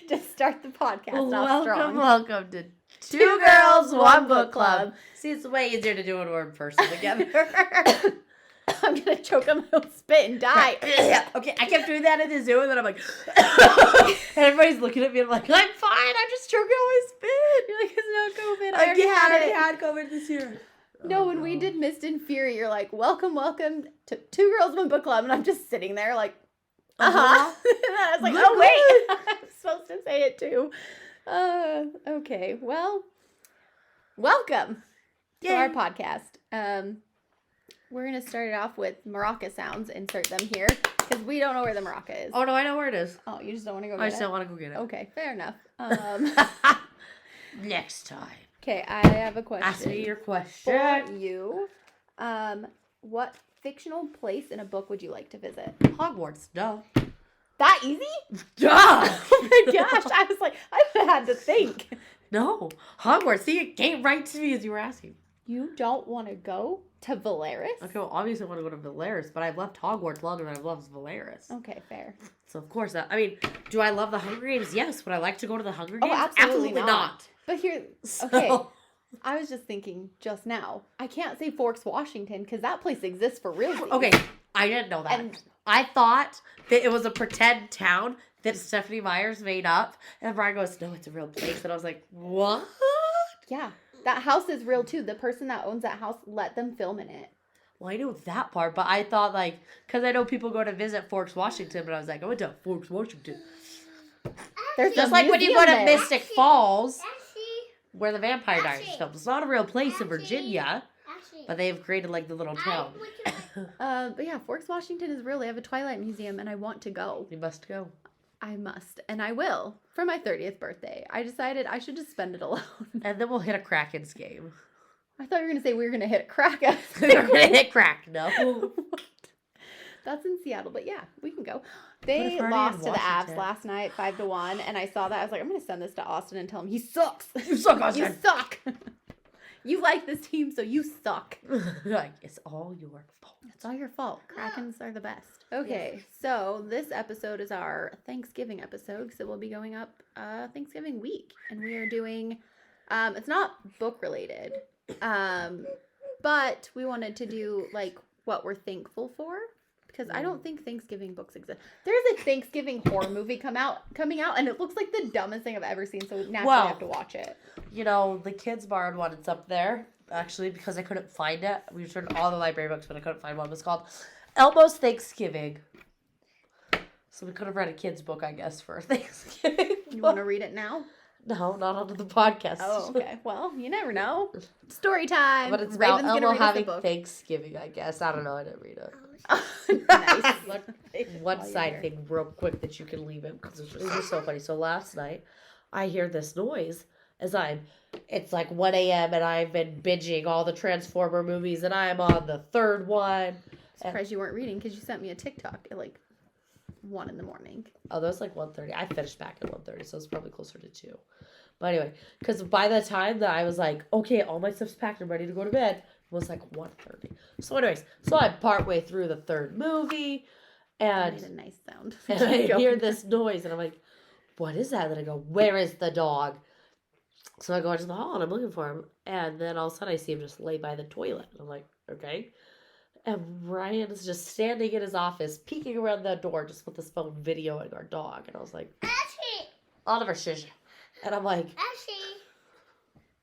Just start the podcast off strong. Welcome to Two Girls, One Book Club. See, it's way easier to do when we're in person together. I'm going to choke on my own spit and die. Okay, I kept doing that in the Zoom, and then I'm like, and everybody's looking at me, and I'm like, I'm fine, I'm just choking on my spit. You're like, it's not COVID. I already had COVID this year. No, when we did Mist and Fury, you're like, welcome to Two Girls, One Book Club. And I'm just sitting there like, uh-huh. And I was like, oh, wait. I'm supposed to say it too. Okay, well, welcome to our podcast. We're going to start it off with maraca sounds. Insert them here because we don't know where the maraca is. Oh, no, I know where it is. Oh, you just don't want to go get it? I just don't want to go get it. Okay, fair enough. Next time. Okay, I have a question. Ask me your question. For you. What fictional place in a book would you like to visit? Hogwarts, duh. That easy? Duh! Oh my gosh, I was like, I had to think. No, Hogwarts. See, it came right to me as you were asking. You don't want to go to Valeris? Okay, well, obviously I want to go to Valeris, but I've left Hogwarts longer than I've loved Valeris. Okay, fair. So, of course, do I love the Hunger Games? Yes. Would I like to go to the Hunger Games? Oh, absolutely not. But here, okay, So, I was just thinking just now, I can't say Forks, Washington, because that place exists for real. okay, I didn't know that. And I thought that it was a pretend town that Stephanie Myers made up. And Brian goes, no, it's a real place. And I was like, what? yeah, that house is real too. The person that owns that house let them film in it. Well, I knew that part, but I thought, because I know people go to visit Forks, Washington, but I was like, I went to Forks, Washington. There's Just a like when you go museum to there. Mystic Falls, where the Vampire Diaries filmed. It's not a real place in Virginia, but they've created, the little town. But yeah, Forks, Washington is real. They have a Twilight Museum, and I want to go. You must go. I must, and I will, for my 30th birthday. I decided I should just spend it alone. And then we'll hit a Kraken's game. I thought you were going to say we were going to hit a crack. We're going to hit crack, no. That's in Seattle, but yeah, we can go. What They if Hardy lost in to the Avs Washington? last night, 5-1, and I saw that. I was like, I'm going to send this to Austin and tell him he sucks. You suck, You Austin. suck. You like this team, so you suck. It's all your fault. It's all your fault. Krakens are the best. Okay, so this episode is our Thanksgiving episode because it will be going up Thanksgiving week. And we are doing, it's not book related, but we wanted to do what we're thankful for because I don't think Thanksgiving books exist. There's a Thanksgiving horror movie coming out, and it looks like the dumbest thing I've ever seen, so naturally I have to watch it. The kids borrowed one. It's up there, actually, because I couldn't find it. We returned all the library books, but I couldn't find one. It was called Elmo's Thanksgiving. So we could have read a kid's book, I guess, for Thanksgiving. You want to read it now? No, not onto the podcast. Oh, okay. Well, you never know. Story time. But it's Raven's about gonna Elmo read us a having book. Thanksgiving, I guess. I don't know. I didn't read it. Nice. One side thing real quick that you can leave it because it's just so funny. So last night, I hear this noise as it's like 1 a.m. and I've been binging all the Transformer movies and I'm on the third one. Surprised you weren't reading because you sent me a TikTok at 1 in the morning. Oh, that was 1:30. I finished back at 1:30, so it's probably closer to 2. But anyway, because by the time that I was like, okay, all my stuff's packed, I'm ready to go to bed, it was 1:30. So anyways, I'm partway through the third movie, That and made a nice sound. and I hear this noise, and I'm like, what is that? And then I go, where is the dog? So I go into the hall, and I'm looking for him, and then all of a sudden I see him just lay by the toilet. And I'm like, okay. And Ryan is just standing in his office, peeking around the door, just with his phone videoing our dog. And I was like, Ashley! Oliver, shush. And I'm like, Ashley!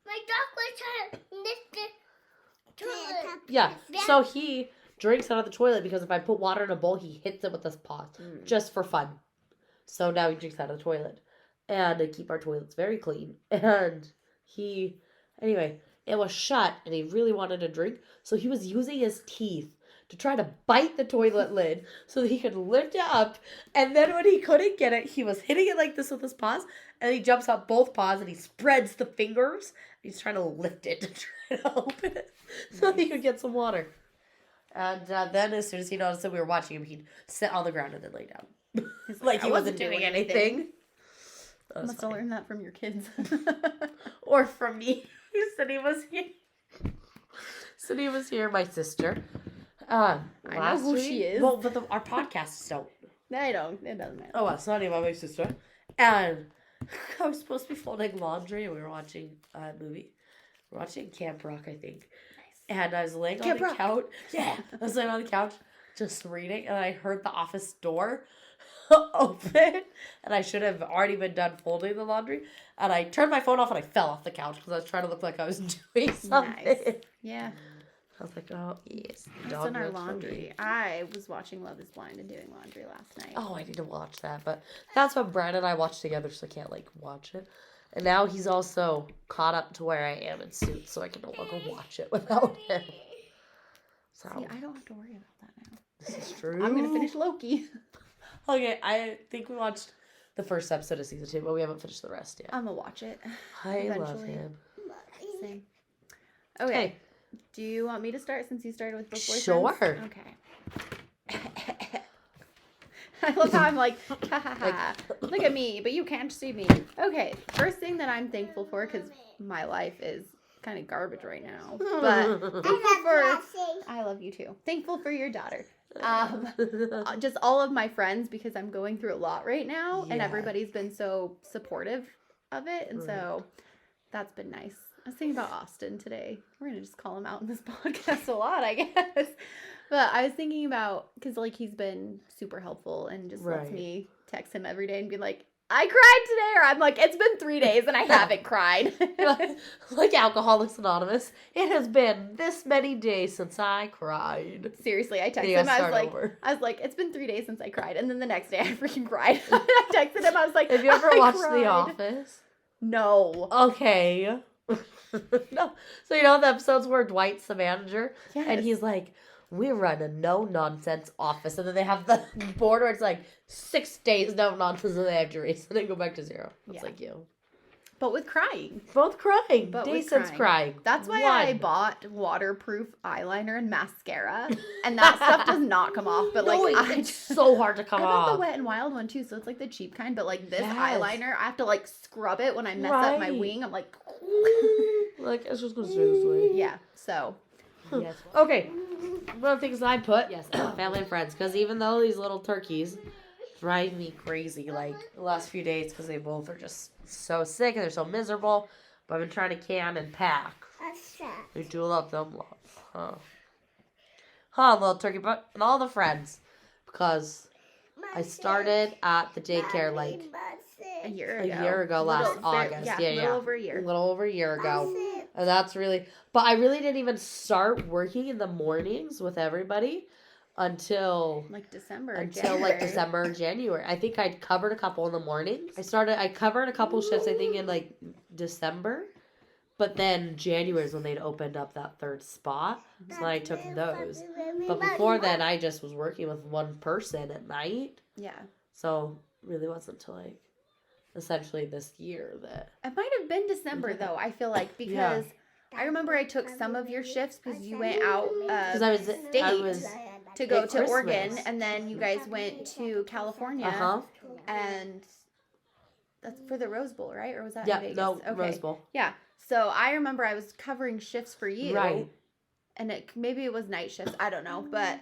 My dog was trying to lick the toilet. yeah. So he drinks out of the toilet because if I put water in a bowl, he hits it with his paws just for fun. So now he drinks out of the toilet. And I keep our toilets very clean. And anyway, it was shut and he really wanted a drink. So he was using his teeth to try to bite the toilet lid so that he could lift it up. And then when he couldn't get it, he was hitting it like this with his paws. And he jumps up both paws and he spreads the fingers. He's trying to lift it to try to open it so he could get some water. And then as soon as he noticed that we were watching him, he'd sit on the ground and then lay down. Like he wasn't doing anything. Must have learned that from your kids. Or from me. Cindy was here. Cindy was here, my sister. I know who she is. Well, but our podcasts don't. I don't. It doesn't matter. Oh, well, it's not even my sister. And I was supposed to be folding laundry, and we were watching a movie. We were watching Camp Rock, I think. And I was laying on the couch. Yeah, I was laying on the couch just reading, and I heard the office door open, and I should have already been done folding the laundry. And I turned my phone off, and I fell off the couch because I was trying to look like I was doing something. Nice. Yeah. I was like, oh, yes. That's dog in our works for me. laundry. I was watching Love is Blind and doing laundry last night. Oh, I need to watch that. But that's what Brad and I watched together, so I can't, watch it. And now he's also caught up to where I am in Suits, so I can no longer watch it without him. So, See, I don't have to worry about that now. this is true. I'm going to finish Loki. Okay, I think we watched the first episode of season 2, but we haven't finished the rest yet. I'm going to watch it. I love eventually. him. Same. Okay. Okay. Do you want me to start since you started with Book Boyfriends? Sure. Okay. I love how I'm like, ha ha ha. Look at me, but you can't see me. Okay. First thing that I'm thankful for, because my life is kind of garbage right now. But thankful for, I love you too. Thankful for your daughter. Just all of my friends, because I'm going through a lot right now, and Yeah. everybody's been so supportive of it, and so that's been nice. I was thinking about Austin today. We're gonna just call him out in this podcast a lot, I guess. But I was thinking about, because he's been super helpful and just lets Right. me text him every day and be like, I cried today, or I'm like, it's been 3 days and I haven't cried. Like Alcoholics Anonymous, it has been this many days since I cried. Seriously, I texted You him. gotta I was start like, it's been 3 days since I cried, and then the next day I freaking cried. I texted him. I was like, Have you ever I watched cried. The Office? No. Okay. No. So you know the episodes where Dwight's the manager? Yes. And he's like, we run a no-nonsense office. And then they have the board where it's like 6 days no-nonsense, and they have to erase and then go back to 0. It's Yeah. like you. But with crying. Both crying. But Days with since crying. crying. That's why I One. bought waterproof eyeliner and mascara. And that stuff does not come off. But No, it's so hard to come I bought the off. Wet and Wild one too, so it's like the cheap kind. But this Yes. eyeliner, I have to scrub it when I mess up my Right. wing. I'm like, Like, it's just going to stay this way. yeah. So Yes. Okay. One of the things I put, yes, family and friends. Because even though these little turkeys drive me crazy, the last few days, because they both are just so sick and they're so miserable. But I've been trying to can and pack. We do love them lots. Huh, little turkey butt and all the friends. Because I started at the daycare a year a ago. year ago, last August. Yeah, Yeah, a little over a year. A little over a year ago. And that's really, but I really didn't even start working in the mornings with everybody until December. like December or January. I think I'd covered a couple in the mornings. I covered a couple shifts, I think, in December. But then January is when they'd opened up that third spot. So I took those. But before then, I just was working with one person at night. Yeah. So really wasn't until essentially this year that. It might have been December though, I feel like, because I remember I took some of your shifts because you went out Because I was to go at to Oregon, Christmas. and then you guys went to California, Uh-huh. and that's for the Rose Bowl, right? Or was that Yeah, in Vegas? no, Okay. Rose Bowl. Yeah. So I remember I was covering shifts for you, Right. and maybe it was night shifts, I don't know, but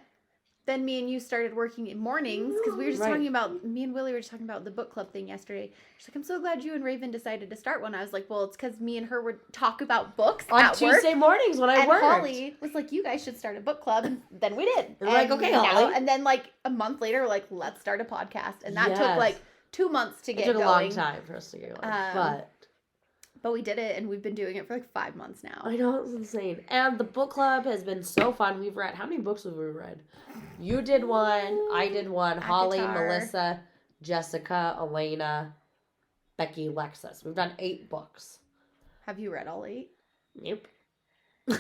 then me and you started working in mornings because we were just Right. talking about, me and Willie were just talking about the book club thing yesterday. She's like, I'm so glad you and Raven decided to start one. I was like, well, it's because me and her would talk about books On at Tuesday work. mornings when I And worked. Holly was like, you guys should start a book club. And then we did. And we're like, okay, Holly. And then a month later, we're like, let's start a podcast. And that Yes. took 2 months to It get took a going. long time for us to get going. But we did it, and we've been doing it for 5 months now. I know, it's insane. And the book club has been so fun. We've read, how many books have we read? You did one, I did one, Holly, Akatar. Melissa, Jessica, Elena, Becky, Lexus. We've done 8 books. Have you read all 8? Nope. Me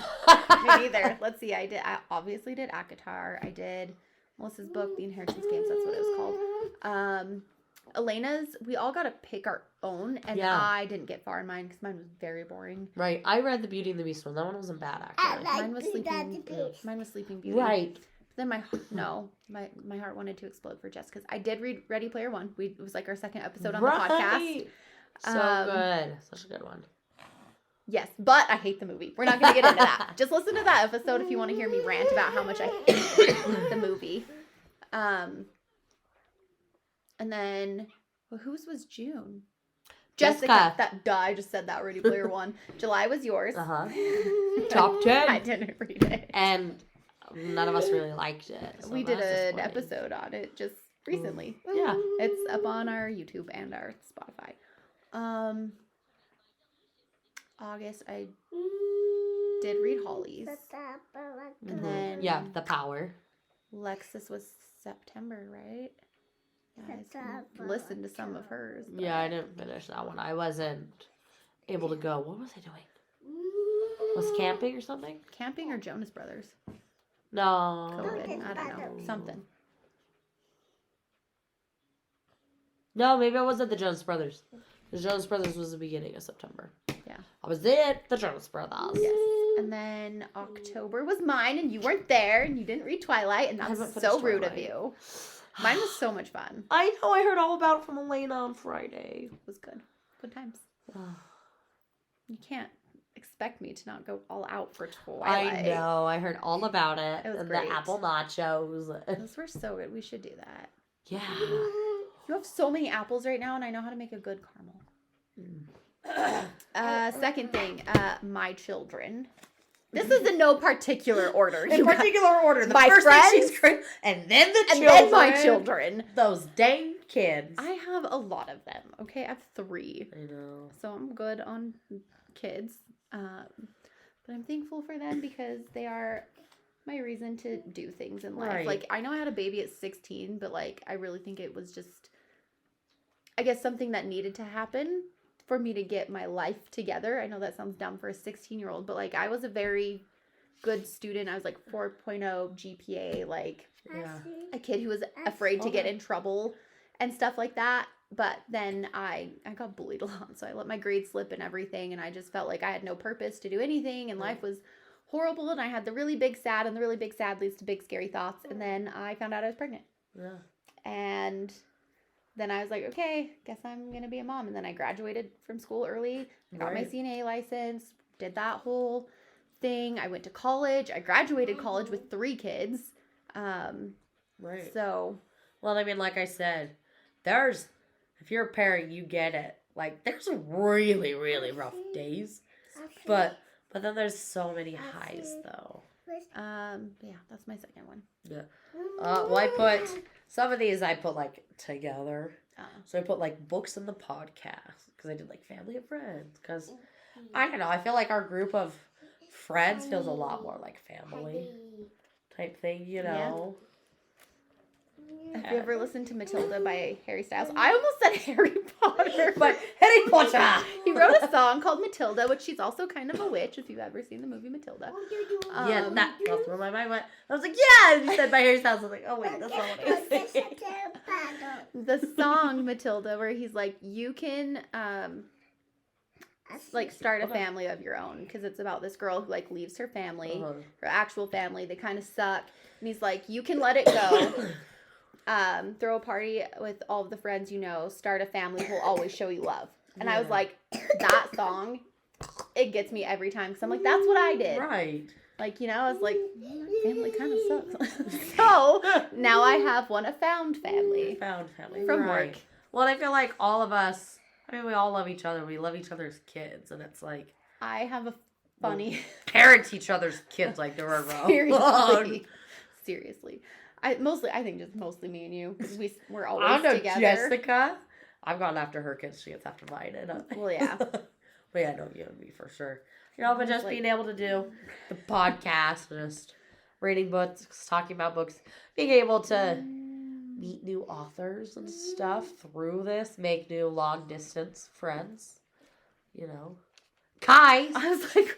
neither. Let's see. I obviously did Akatar. I did Melissa's book, The Inheritance Games. That's what it was called. Elena's, we all got to pick our own, and Yeah. I didn't get far in mine because mine was very boring. Right. I read The Beauty and the Beast one. That one wasn't bad, actually. Mine was Sleeping Beauty. Right. Then my heart wanted to explode for Jess because I did read Ready Player One. It was our second episode on the podcast. So good. Such a good one. Yes, but I hate the movie. We're not going to get into that. Just listen to that episode if you want to hear me rant about how much I hate the movie. And then, Well, whose was June? Jessica. That duh, I just said that. Ready Player One. July was yours. Top 10. I didn't read it. And none of us really liked it. So we did that's an disappointing. episode on it just recently. Yeah. It's up on our YouTube and our Spotify. August, I did read Holly's. And then Yeah, The Power. Lexus was September, right? Yeah, I listened to some of hers. but- Yeah, I didn't finish that one. I wasn't able to go. What was I doing? Was camping or something? Camping or Jonas Brothers? No. COVID. I don't know. Something. No, maybe I was at the Jonas Brothers. The Jonas Brothers was the beginning of September. Yeah. I was at the Jonas Brothers. Yes. And then October was mine, and you weren't there, and you didn't read Twilight, and I that's haven't so finished rude of Twilight. you. Mine was so much fun. I know. I heard all about it from Elena on Friday. It was good. Good times. You can't expect me to not go all out for Twilight. I know. I heard all about it. It was and great. the apple nachos. Those were so good. We should do that. Yeah. You have so many apples right now, and I know how to make a good caramel. Second thing, my children. This is in no particular order. In you guys. particular order. The My first friends, thing she's crying, and then the And children. then my children. Those dang kids. I have a lot of them. Okay, I have 3. I know. So I'm good on kids. But I'm thankful for them because they are my reason to do things in life. Right. Like, I know I had a baby at 16, but like, I really think it was just, I guess, something that needed to happen for me to get my life together. I know that sounds dumb for a 16-year-old, but like, I was a very good student. I was like 4.0 GPA, like Yeah. a kid who was afraid to get in trouble and stuff like that. But then I got bullied a lot, so I let my grades slip and everything, and I just felt like I had no purpose to do anything, and life was horrible, and I had the really big sad, and the really big sad leads to big scary thoughts, and then I found out I was pregnant. Yeah. And then I was like, okay, guess I'm going to be a mom. And then I graduated from school early, got my Right. CNA license, did that whole thing. I went to college. I graduated college with 3 kids. Right. So, Well, I mean, like I said, if you're a parent, you get it. Like, there's really, really rough days. But then there's so many highs, though. yeah, that's my second one. Yeah. Well, I put, some of these I put, like, together. So I put, like, books and the podcast. Because I did, like, family and friends. Because, I don't know, I feel like our group of friends feels a lot more like family type thing, you know? Have you ever listened to Matilda by Harry Styles? I almost said Harry Potter. But Harry Potter! He wrote a song called Matilda, which she's also kind of a witch, if you've ever seen the movie Matilda. Yeah, that fell through my mind. I was like, yeah! And you said by Harry Styles. I was like, oh, wait, that's not what I was saying. The song Matilda, where he's like, you can like start a family of your own, because it's about this girl who like leaves her family, her actual family. They kind of suck, and he's like, you can let it go. Throw a party with all of the friends you know, start a family who'll always show you love. And I was like, that song, it gets me every time, because I'm like, that's what I did. Right. Like, you know, I was like, family kind of sucks. So now I have a found family Found family. from Right. work. Well, I feel like all of us, I mean, we all love each other. We love each other's kids. And it's like, I have a funny, parent each other's kids like they're wrong. seriously. I think just mostly me and you, because we're I always know together. Jessica. I've gone after her kids. She gets after mine. Well, yeah. But yeah, no, you and me for sure. You know, but just being able to do the podcast, just reading books, talking about books, being able to meet new authors and stuff through this, make new long distance friends. You know, Kai. I was like,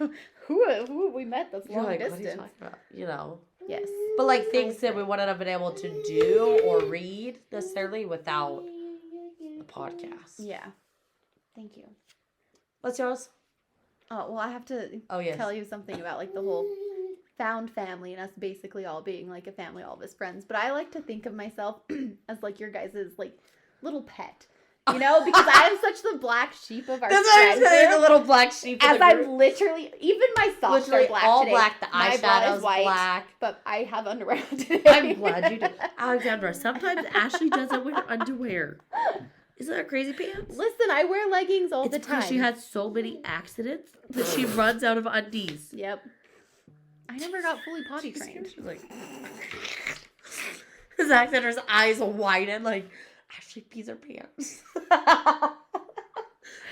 who have we met that's You're long like, what are you distance? talking about? You know, Yes. but like things that we wouldn't have been able to do or read necessarily without the podcast. Yeah. Thank you. What's yours? Oh, well, I have to Oh yes. tell you something about like the whole found family and us basically all being like a family, all of us friends. But I like to think of myself as like your guys' like little pet, you know, because I am such the black sheep of our That's what I friend was saying, the group. little black sheep. of As the group. I'm literally, even my socks Literally are black all today. black. The My bra eyeshadow's is white, black. but I have underwear on today. I'm glad you do. Alexandra, sometimes Ashley doesn't wear underwear. Isn't that crazy pants? Listen, I wear leggings all the It's because time. she had so many accidents that she runs out of undies. Yep. I never got fully potty trained. She's like, Zach said her eyes widen like, Ashley pees her pants.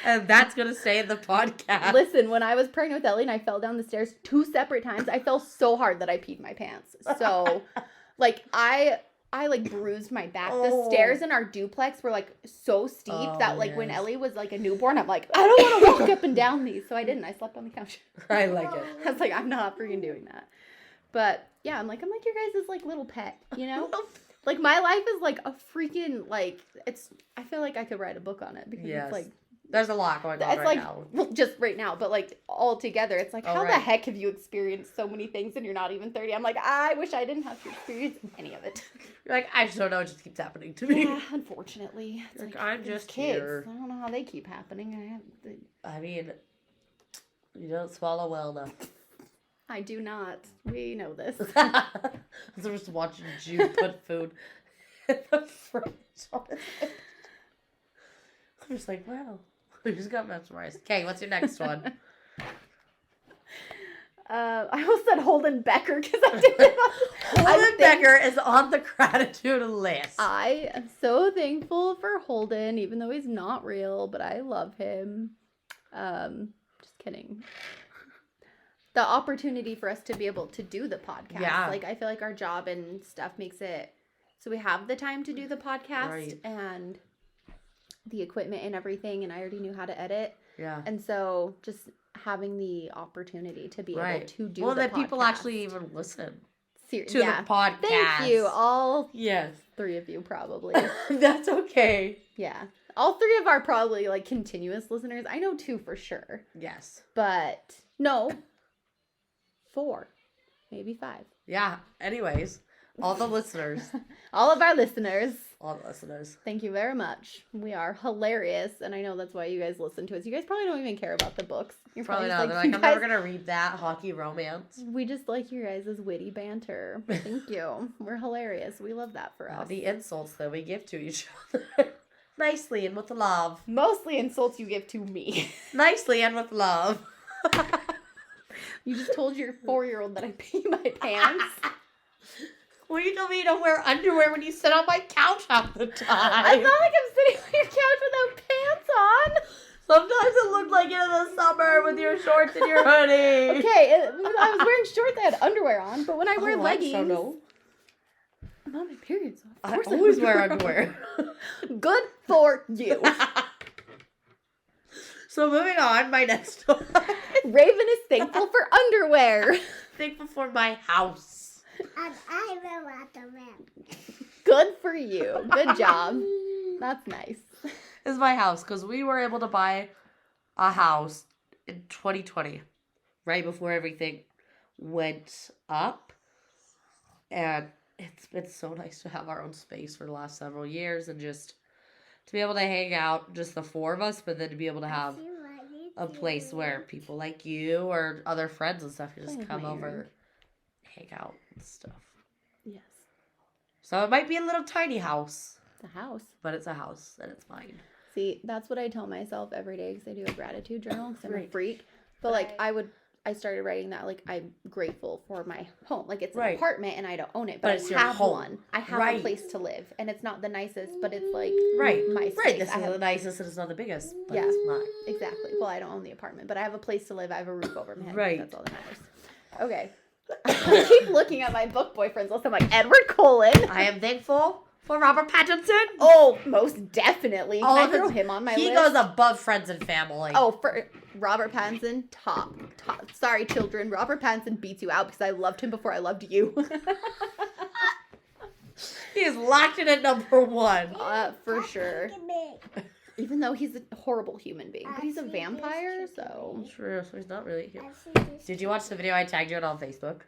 And that's going to stay in the podcast. Listen, when I was pregnant with Ellie and I fell down the stairs 2 separate times, I fell so hard that I peed my pants. So, like, I like bruised my back. The Oh. stairs in our duplex were like so steep Oh, that like when yes. Ellie was like a newborn, I'm like, I don't want to walk up and down these. So I didn't. I slept on the couch. I like it. I was like, I'm not freaking doing that. But yeah, I'm like your guys' like little pet, you know? Like my life is like a freaking like I feel like I could write a book on it because Yes. it's like There's a lot going on it's right like now. well, just right now, but like all together, it's like Oh, how the right. heck have you experienced so many things and you're not even 30? I'm like, I wish I didn't have to experience any of it. You're like, I just don't know. It just keeps happening to me. Yeah, unfortunately, it's Like, like I'm these just kids. here. I don't know how they keep happening. I mean, you don't swallow well enough. I do not. We know this. I'm just watching Jude put food in the fridge on his head. I'm just like, wow. We just got mesmerized. Okay, what's your next one? I almost said Holden Becker because I didn't. Holden Becker is on the gratitude list. I am so thankful for Holden, even though he's not real, but I love him. Just kidding. The opportunity for us to be able to do the podcast. Yeah. Like, I feel like our job and stuff makes it so we have the time to do the podcast Right. and the equipment and everything, and I already knew how to edit. Yeah. And so just having the opportunity to be able to do well, the that people podcast. actually even listen to to the podcast. Thank you, all Yes. 3 of you probably. That's okay. Yeah. All 3 of our probably like continuous listeners. I know 2 for sure. Yes. But no. 4. Maybe 5. Yeah. Anyways, all the listeners. All of our listeners. All the listeners. Thank you very much. We are hilarious, and I know that's why you guys listen to us. You guys probably don't even care about the books. You're Probably just not. They're like, "You I'm never guys- going to read that hockey romance. We just like your guys' witty banter. Thank you. We're hilarious. We love that for us. The insults that we give to each other. Nicely and with love. Mostly insults you give to me. Nicely and with love. You just told your 4-year-old that I pee my pants. Well, you told me you don't wear underwear when you sit on my couch half the time. I felt like I'm sitting on your couch without pants on. Sometimes it looked like it in the summer with your shorts and your hoodie. Okay, I was wearing shorts. I had underwear on, but when I wear leggings, I'm on my period. So of I course always wear underwear. Good for you. So moving on, my next one. Raven is thankful for underwear. Thankful for my house. And I will want the man. Good for you. Good job. That's nice. Is my house because we were able to buy a house in 2020, right before everything went up, and it's been so nice to have our own space for the last several years and just to be able to hang out, just the 4 of us, but then to be able to have a place where people like you or other friends and stuff can Play just with come my over, ear. hang out and stuff. Yes. So it might be a little tiny house, The house. but it's a house and it's mine. See, that's what I tell myself every day because I do a gratitude journal because I'm a Right. freak. But like I started writing that like I'm grateful for my home. Like it's an Right. apartment and I don't own it, But but it's I your have home. one. I have Right. a place to live, and it's not the nicest, but it's like Right. my space. Right. This I is have the nicest and it's not the biggest, but Yeah. it's mine. exactly. Well, I don't own the apartment, but I have a place to live. I have a roof over my head. Right. That's all that matters. Okay. I keep looking at my book boyfriends list. I'm like Edward Cullen. I am thankful for Robert Pattinson. Oh, most definitely. Can All I of his- throw him on my He list? goes above friends and family. Oh, for Robert Pattinson, top. Sorry, children. Robert Pattinson beats you out because I loved him before I loved you. He is locked in at number 1. For sure. Even though he's a horrible human being, but he's a vampire, so True, so he's not really here. Did you watch the video I tagged you in on Facebook?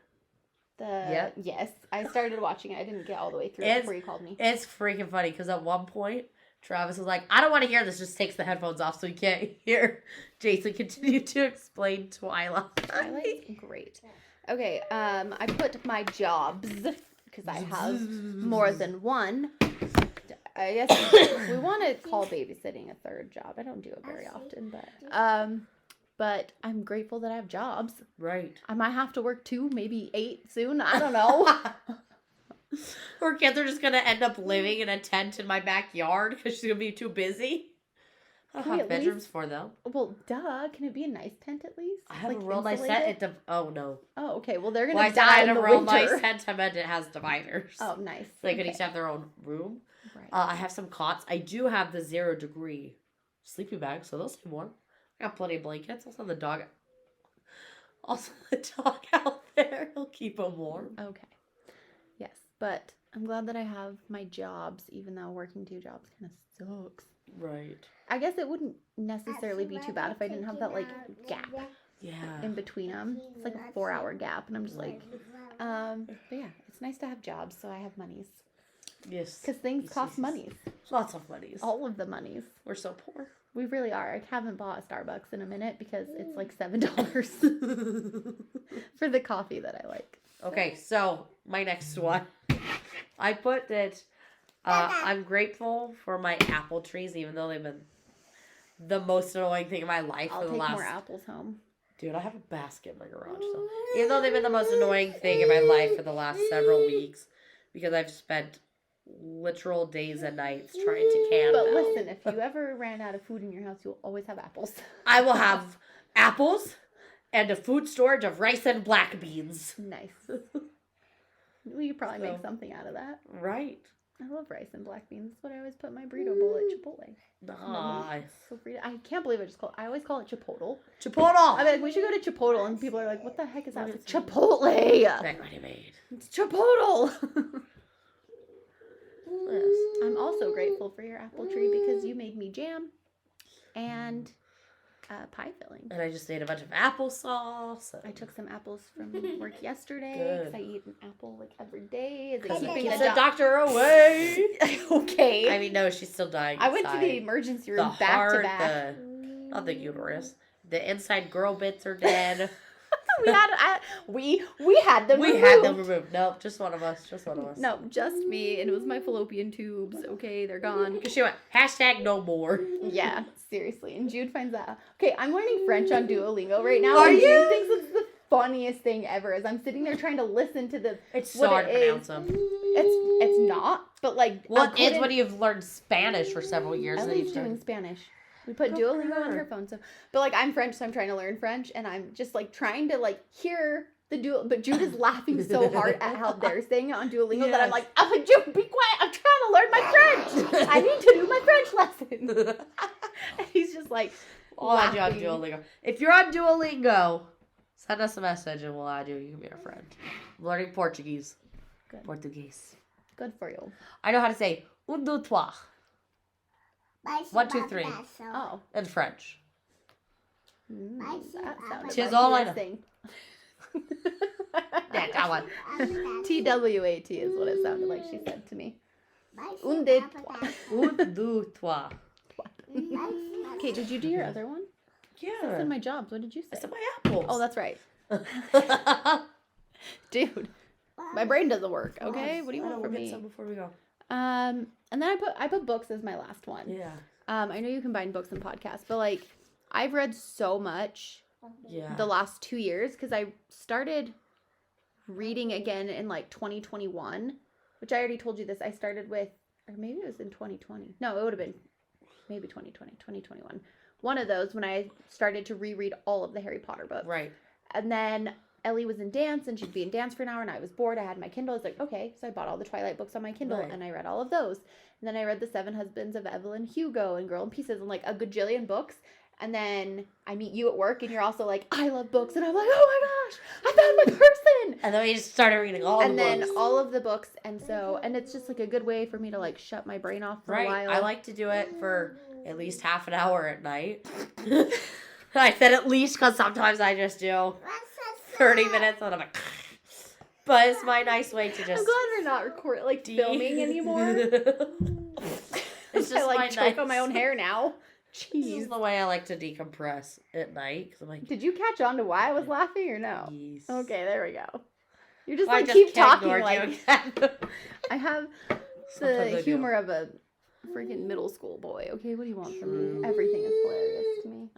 yes, I started watching it. I didn't get all the way through It's- before you called me. It's freaking funny because at one point, Travis was like, I don't want to hear this, just takes the headphones off so you can't hear Jason continue to explain Twilight. Twilight's great. Okay, I put my jobs because I have more than one. I guess we want to call babysitting a third job. I don't do it very often, but I'm grateful that I have jobs. Right. I might have to work 2, maybe 8 soon. I don't know. Her kids are just gonna end up living in a tent in my backyard because she's gonna be too busy. I don't Can we have at bedrooms least- for them. Well, duh. Can it be a nice tent at least? I have Like, a real nice insulated? set. Oh no. Oh, okay. Well, they're Well, gonna I said I die had in a the real winter. nice tent. I meant it has dividers. Oh, nice. So they could Okay. each have their own room. Right. I have some cots. I do have the 0 degree sleeping bag, so they'll stay warm. I got plenty of blankets. Also the dog. Also the dog out there. He'll keep them warm. Okay. Yes, but I'm glad that I have my jobs, even though working 2 jobs kind of sucks. Right. I guess it wouldn't necessarily be too bad if I didn't have that like gap Yeah. in between them. It's like a 4-hour gap, and I'm just like, but yeah, it's nice to have jobs, so I have monies Yes. because things Yes, cost yes, yes. monies, Lots of monies. all of the monies. We're so poor. We really are. I haven't bought a Starbucks in a minute because it's like $7 for the coffee that I like. Okay, so my next one. I put that I'm grateful for my apple trees, even though they've been the most annoying thing in my life I'll for the take last... more apples home. Dude, I have a basket in my garage. So. Even though they've been the most annoying thing in my life for the last several weeks, because I've spent literal days and nights trying to can But them. listen, if you ever ran out of food in your house, you'll always have apples. I will have apples and a food storage of rice and black beans. Nice. Well, you probably make So- something out of that. Right. I love rice and black beans. That's what I always put in my burrito bowl at Chipotle. Nice. So burrito, I can't believe I always call it Chipotle. Chipotle. I'm like, we should go to Chipotle, and people are like, what the heck is that? It's like, Chipotle. That ready made. It's Chipotle. Yes. I'm also grateful for your apple tree because you made me jam and pie filling. And I just ate a bunch of applesauce. I took some apples from work yesterday Good. because I eat an apple like every day. Is it Because it keeping keeps the the doc- doctor away. Okay. I mean, no, she's still dying. I went to the inside. emergency The room back heart, to back. not the uterus. The inside girl bits are dead. We had them. We removed. had them removed. Nope, just one of us. Just one of us. No, just me, and it was my fallopian tubes. Okay, they're gone. Because she went, #no more. Yeah, seriously. And Jude finds that. Okay, I'm learning French on Duolingo right now. Are and you? Jude thinks it's the funniest thing ever. As I'm sitting there trying to listen to the. It's so What hard it to is- pronounce them. It's not, but like. Well, I it's when couldn't- you've learned Spanish for several years. and then Ellie's you start- doing Spanish. We put Good for Duolingo on her. her phone, so but like I'm French, so I'm trying to learn French, and I'm just like trying to like hear the but Jude is laughing so hard at how they're saying it on Duolingo that I'm Yes. like, oh, Jude, be quiet! I'm trying to learn my French. I need to do my French lesson. And he's just like, I'll add you on laughing. Duolingo. If you're on Duolingo, send us a message and we'll add you. You can be our friend. I'm learning Portuguese. Good. Portuguese. Good for you. I know how to say un, deux, trois 1, 2, 3. Oh, in French. that sounded Tis like all you I were know. saying. Yeah, that one. TWAT is what it sounded like she said to me. Un, deux, trois. Un, deux, trois. Okay, did you do your other one? That's Yeah. in my jobs. What did you I say? said my apples. Oh, that's right. Dude, my brain doesn't work, okay? What do you want from We'll get me? some before we go. And then I put books as my last one. Yeah. I know you combine books and podcasts, but like I've read so much Yeah. the last 2 years because I started reading again in like 2021, which I already told you this. I started with, or maybe it was in 2020. No, it would have been maybe 2020, 2021. One of those when I started to reread all of the Harry Potter books. Right. And then Ellie was in dance and she'd be in dance for an hour and I was bored. I had my Kindle. I was like, okay. So I bought all the Twilight books on my Kindle Right. and I read all of those. And then I read The Seven Husbands of Evelyn Hugo and Girl in Pieces and like a gajillion books. And then I meet you at work and you're also like, I love books. And I'm like, oh my gosh, I found my person. And then we just started reading all And the then books. all of the books. And so, and it's just like a good way for me to like shut my brain off for a Right. while. I like to do it for at least half an hour at night. I said at least because sometimes I just do 30 minutes and I'm like, but it's my nice way to I'm just. glad we're not filming anymore. It's just I like my choke nice. on my own hair now. This Jeez. is the way I like to decompress at night because I'm like, Did you catch on to why I was laughing or no? yes. Okay, there we go. You just Well, I like just keep can't talking ignore like you again. I have Sometimes I the do. humor of a freaking middle school boy. Okay, what do you want from me? Everything is hilarious to me.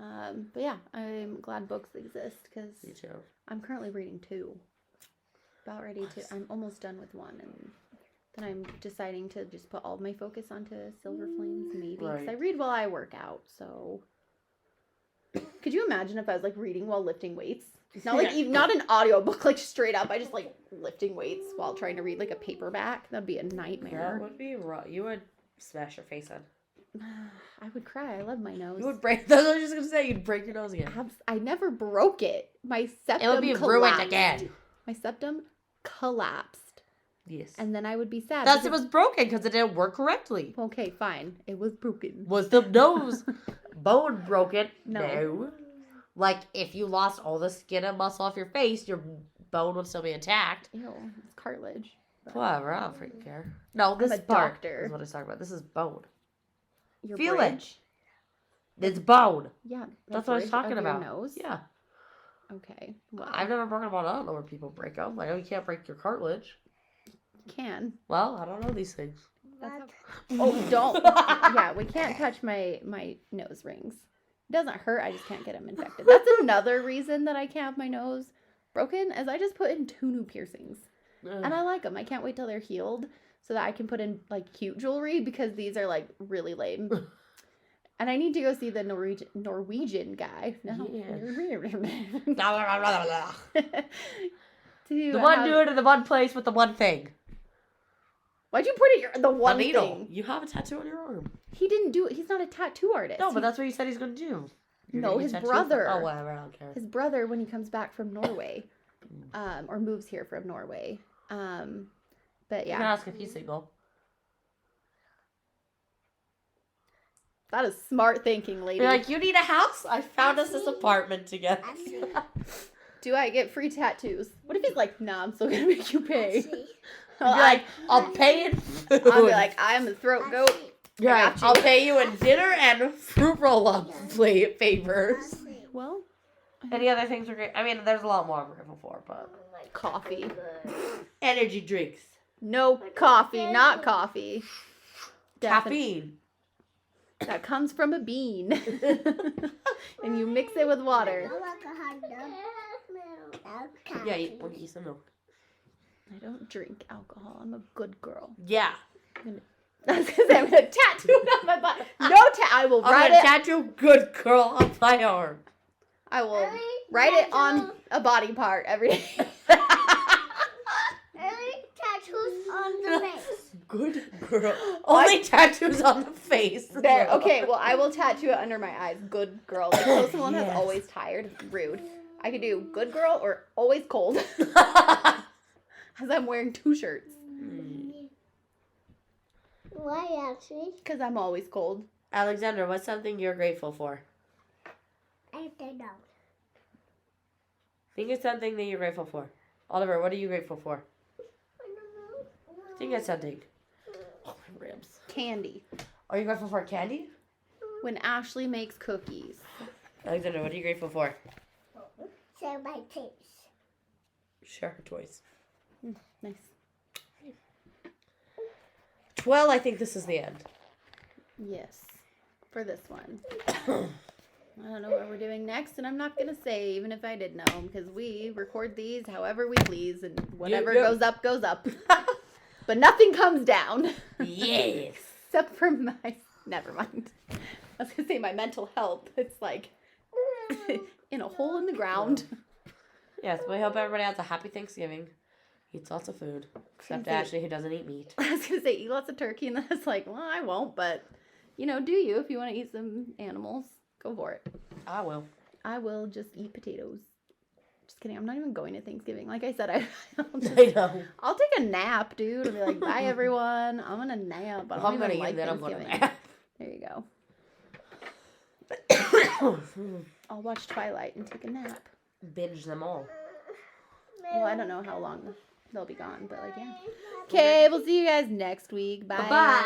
But yeah, I'm glad books exist because Me too. I'm currently reading 2. About ready to. I'm almost done with 1, and then I'm deciding to just put all my focus onto Silver Flames, maybe because I Right. read while I work out. So, could you imagine if I was like reading while lifting weights? Not like even, not an audiobook, like straight up. I just like lifting weights while trying to read like a paperback. That'd be a That nightmare. would be rough. You would smash your face in. I would cry. I love my nose. You would break. That's what I was just gonna say. You'd break your nose again. I never broke it. My septum It would be collapsed. ruined again. My septum collapsed, Yes. and then I would be sad. Thus, because- it was broken because it didn't work correctly. okay. Fine, it was broken. Was the nose bone broken? No. Like, if you lost all the skin and muscle off your face, your bone would still be intact. Ew, it's cartilage. But Whatever, I don't freaking care. No, this a part doctor. is what I was talking about. This is bone. Your Feel bridge? It's bone. Yeah, the That's what I was bridge talking of your about. Nose. Yeah. Okay. Well, I've never broken a bone. I don't know where people break them. I know you can't break your cartilage. can. Well, I don't know these things. That's Oh, don't. Yeah, we can't touch my nose rings. It doesn't hurt. I just can't get them infected. That's another reason that I can't have my nose broken, as I just put in 2 new piercings, and I like them. I can't wait till they're healed so that I can put in like cute jewelry because these are like really lame. And I need to go see the Norwegian guy. No. The one dude in the one place with the one thing. Why'd you put it in the A one needle. thing? You have a tattoo on your arm. He didn't do it. He's not a tattoo artist. No, but that's what he said he's going to do. You're No, gonna get his tattooed brother. Oh, whatever. I don't care. His brother, when he comes back from Norway, or moves here from Norway. But You can yeah, ask if he's single. that is smart thinking, lady. You're like, you need a house? I found us this apartment together. Do I get free tattoos? What if he's like, nah, I'm still gonna make you pay? You're like, I'll pay in food. I'll be like, I'm a throat goat. You're I like, got you. I'll pay you in dinner and fruit roll-up favors. Well, Any other things are great? I mean, there's a lot more I'm grateful for, but coffee. energy drinks, No coffee, not coffee. caffeine. That comes from a bean. And you mix it with water. Yeah, you want to eat some milk. I don't drink alcohol. I'm a good girl. Yeah, I was gonna say I'm gonna tattoo it on my body. No, I will I'm write gonna it. tattoo "good girl" on my arm. I will write it on a body part every day. Tattoos on the face. Good girl. Only tattoos on the face. There. Okay. Well, I will tattoo it under my eyes. Good girl. Like so someone Yes. that's always tired. Rude. I could do good girl or always cold. As I'm wearing 2 shirts. Why actually? Because I'm always cold. Alexander, what's something you're grateful for? I don't know. Think of something that you're grateful for. Oliver, what are you grateful for? Think of something. Oh, my ribs. Candy. Are you grateful for candy? When Ashley makes cookies. Alexander, what are you grateful for? Say my taste. Share her toys. Nice. Well, I think this is the end. Yes. For this one. I don't know what we're doing next, and I'm not going to say, even if I did know, because we record these however we please, and whatever Yep. goes up, goes up. But nothing comes down. Yes. Except for my... Never mind. I was going to say my mental health. It's like in a hole in the ground. Yes, we hope everybody has a happy Thanksgiving. Eats lots of food. Except Thank you. Ashley, who doesn't eat meat. I was going to say eat lots of turkey, and then it's like, well, I won't, but, you know, do you? If you want to eat some animals, go for it. I will. I will just eat potatoes. Just kidding. I'm not even going to Thanksgiving. Like I said, I know. I'll take a nap, dude. I'll be like, bye, everyone. I'm going to nap. I If don't I'm going to even like eat, then I'm going Thanksgiving. to There you go. I'll watch Twilight and take a nap. binge them all. Well, I don't know how long they'll be gone, but like, yeah. Okay, we'll see you guys next week. Bye. Bye.